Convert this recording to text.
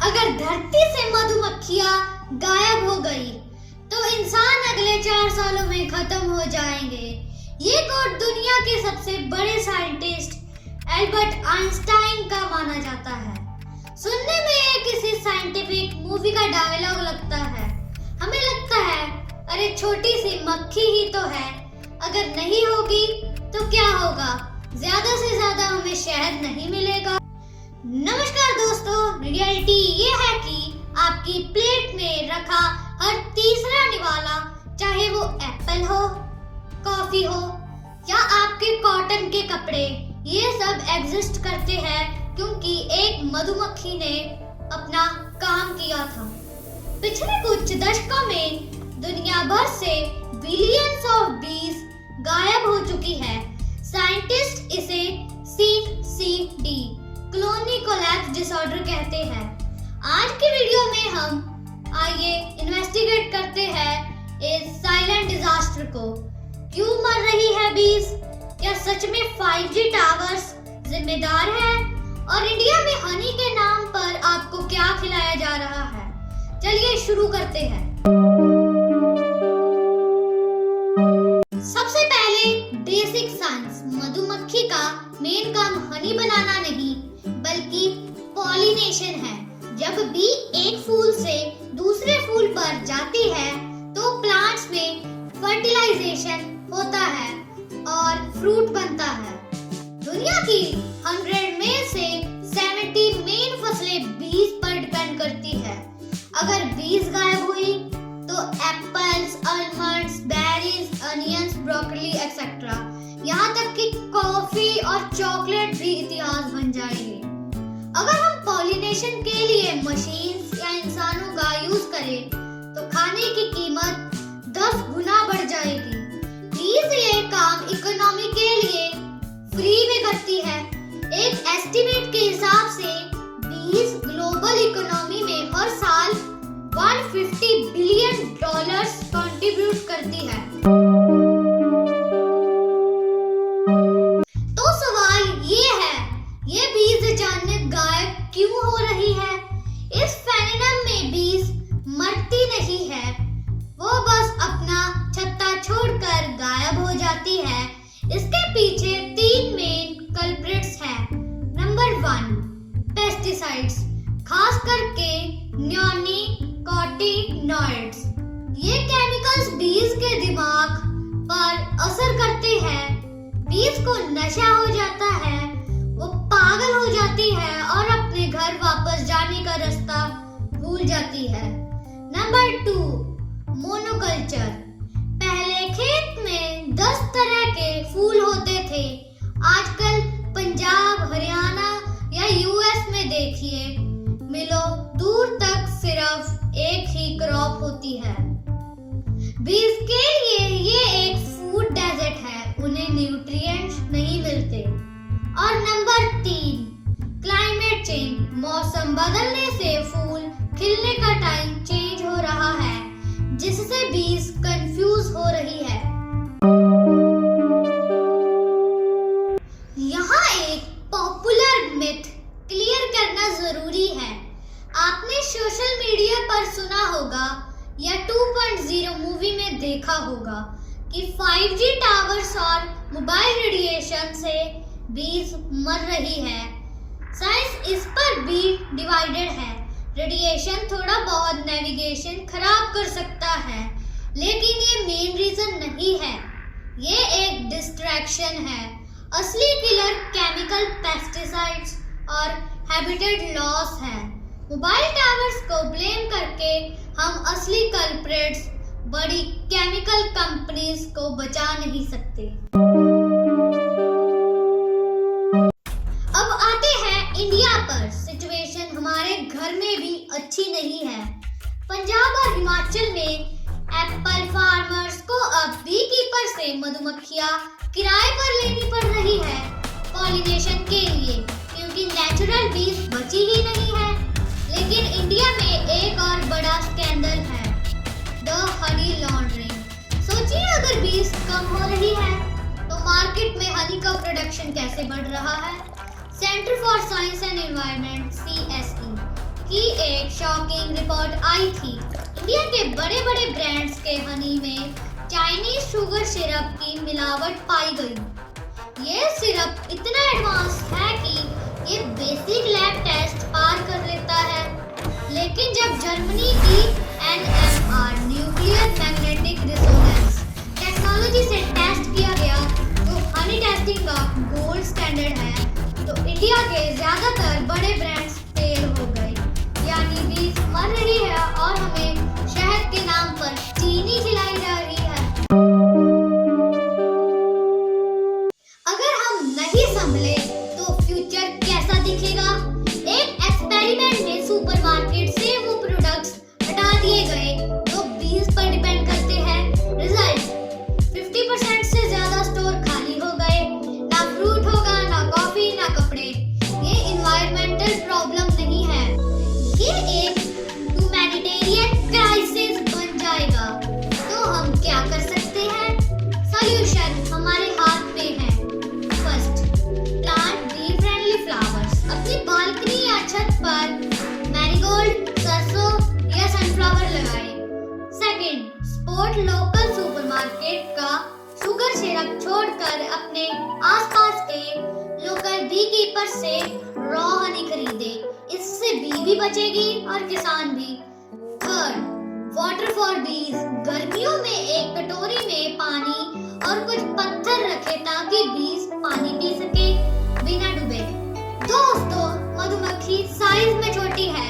अगर धरती से मधुमक्खियां गायब हो गई तो इंसान अगले 4 सालों में खत्म हो जाएंगे। ये कोट दुनिया के सबसे बड़े साइंटिस्ट एल्बर्ट आइंस्टाइन का माना जाता है। सुनने में ये किसी साइंटिफिक मूवी का डायलॉग लगता है। हमें लगता है अरे छोटी सी मक्खी ही तो है, अगर नहीं होगी तो क्या होगा, ज्यादा से ज्यादा हमें शहद नहीं मिलेगा। नमस्कार दोस्तों, रियलिटी ये है कि आपकी प्लेट में रखा हर तीसरा निवाला, चाहे वो एप्पल हो, कॉफी हो या आपके कॉटन के कपड़े, ये सब एग्जिस्ट करते हैं क्योंकि एक मधुमक्खी ने अपना काम किया था। पिछले कुछ दशकों में दुनिया भर से बिलियंस ऑफ बीज गायब हो चुकी है। साइंटिस्ट इसे CCD कॉलोनी कोलैप्स डिसऑर्डर कहते हैं। आज की वीडियो में हम आइए इन्वेस्टिगेट करते हैं इस साइलेंट डिजास्टर को। क्यों मर रही है बीज? क्या सच में 5G टावर्स जिम्मेदार है? और इंडिया में हनी के नाम पर आपको क्या खिलाया जा रहा है? चलिए शुरू करते हैं। सबसे पहले बेसिक साइंस। मधुमक्खी का मेन काम हनी बनाना नहीं बल्कि पॉलिनेशन है। जब बी एक फूल से दूसरे फूल पर जाती है तो प्लांट्स में फर्टिलाइजेशन होता है और फ्रूट बनता है। दुनिया की 100 में से 70 मेन फसलें बीज पर डिपेंड करती है। अगर बीज गायब हुई तो apples, almonds, berries, onions, broccoli etcetera, यहाँ तक कि कॉफी और चॉकलेट भी इतिहास बन जाएंगे। अगर हम पॉलिनेशन के लिए मशीन्स या इंसानों का यूज करें तो खाने की कीमत 10 गुना बढ़ जाएगी। बीज ये काम इकोनॉमी के लिए फ्री में करती है। एक एस्टिमेट के हिसाब से बीज ग्लोबल इकोनॉमी में हर साल $150 बिलियन कंट्रीब्यूट करती है। तो सवाल ये है, ये बीज अचानक गायब क्यों हो रही है? इस फेनोमेनन में बीज मरती नहीं है, वो बस अपना छत्ता छोड़कर गायब हो जाती है। इसके पीछे 3 मेन कल्प्रिट्स हैं। नंबर 1, पेस्टिसाइड्स, खास करके नियोनिकोटिनॉइड्स। ये केमिकल्स बीज के दिमाग पर असर करते हैं। बीज को नशा हो जाता है, वो पागल हो जाती है और अपने घर वापस जाने का रास्ता भूल जाती है। Number 2, monoculture. पहले खेत में 10 तरह के फूल होते थे। आजकल पंजाब, हरियाणा या US में देखिए, मिलो दूर तक सिर्फ एक ही क्रॉप होती है। बीज के लिए ये एक फूड डेजर्ट है, उन्हें न्यूट्रिएंट्स नहीं मिलते। और नंबर 3, क्लाइमेट चेंज। मौसम बदलने से फूल खिलने का टाइम चेंज हो रहा है, जिससे बीज कंफ्यूज हो रही है। यहाँ एक पॉपुलर मिथ क्लियर करना जरूरी है। आपने सोशल मीडिया पर सुना होगा या 2.0 मूवी में देखा होगा कि 5G टावर्स और मोबाइल रेडिएशन से बीज मर रही है। साइंस इस पर भी डिवाइडेड है। रेडिएशन थोड़ा बहुत नेविगेशन खराब कर सकता है, लेकिन ये मेन रीजन नहीं है। ये एक डिस्ट्रैक्शन है। असली किलर केमिकल पेस्टिसाइड्स और हैबिटेट लॉस है। मोबाइल टावर्स को ब्लेम करके हम असली कल्प्रिट्स, बड़ी केमिकल कंपनीज को बचा नहीं सकते। अब आते हैं इंडिया पर। सिचुएशन हमारे घर में भी अच्छी नहीं है। पंजाब और हिमाचल में एप्पल फार्मर्स को अब बी कीपर से मधुमक्खियां किराए पर लेनी पड़ रही है पॉलिनेशन के लिए, क्योंकि नेचुरल बीज बची ही नहीं है। लेकिन इंडिया में एक और बड़ा स्कैंडल है, द हनी लॉन्ड्रिंग। सोचिए अगर बीज कम हो रही है तो मार्केट में हनी का प्रोडक्शन कैसे बढ़ रहा है। Centre for science and environment CSE की एक एक शॉकिंग रिपोर्ट आई थी। इंडिया के बड़े बड़े ब्रांड्स के हनी में चाइनीज शुगर सिरप की मिलावट पाई गई। ये सिरप इतना एडवांस है कि ये बेसिक लैब टेस्ट पार कर लेता है। लेकिन जब जर्मनी की NMR nuclear magnetic resonance technology से टेस्ट किया गया तो हनी टेस्टिंग का गोल्ड स्टैंडर्ड है, तो इंडिया के ज्यादातर बड़े ब्रांड्स फेल हो गए। यानी बीफ मर रही है और हमें शहद के नाम पर चीनी खिलाई जा रही है। अगर हम नहीं संभले तो फ्यूचर कैसा दिखेगा? एक एक्सपेरिमेंट में सुपरमार्केट से वो प्रोडक्ट्स हटा दिए गए जो बीन्स पर डिपेंड करते हैं। रिजल्ट 50% से ज्यादा स्टोर खाली हो गए। ना फ्रूट होगा, ना कॉफी, ना कपड़े। ये इन्वायरमेंटल प्रॉब्लम नहीं है, ये एक ह्यूमैनिटेरियन क्राइसिस बन जाएगा। तो हम क्या कर सकते हैं? सॉल्यूशन हमारे हाथ में है। First, plant be friendly flowers. अपनी बालकनी या छत पर मैरीगोल्ड, सरसों या सनफ्लावर लगाएं। सेकंड, सपोर्ट लोकल सुपरमार्केट का शुगर सिरप छोड़कर अपने आसपास के लोकल बी कीपर से रॉ हनी खरीदे। इससे बी भी बचेगी और किसान भी। थर्ड, वाटर फॉर बीज। गर्मियों में एक कटोरी में पानी और कुछ पत्थर रखें ताकि बीज पानी पी सके बिना डूबे। दोस्तों, मधुमक्खी साइज में छोटी है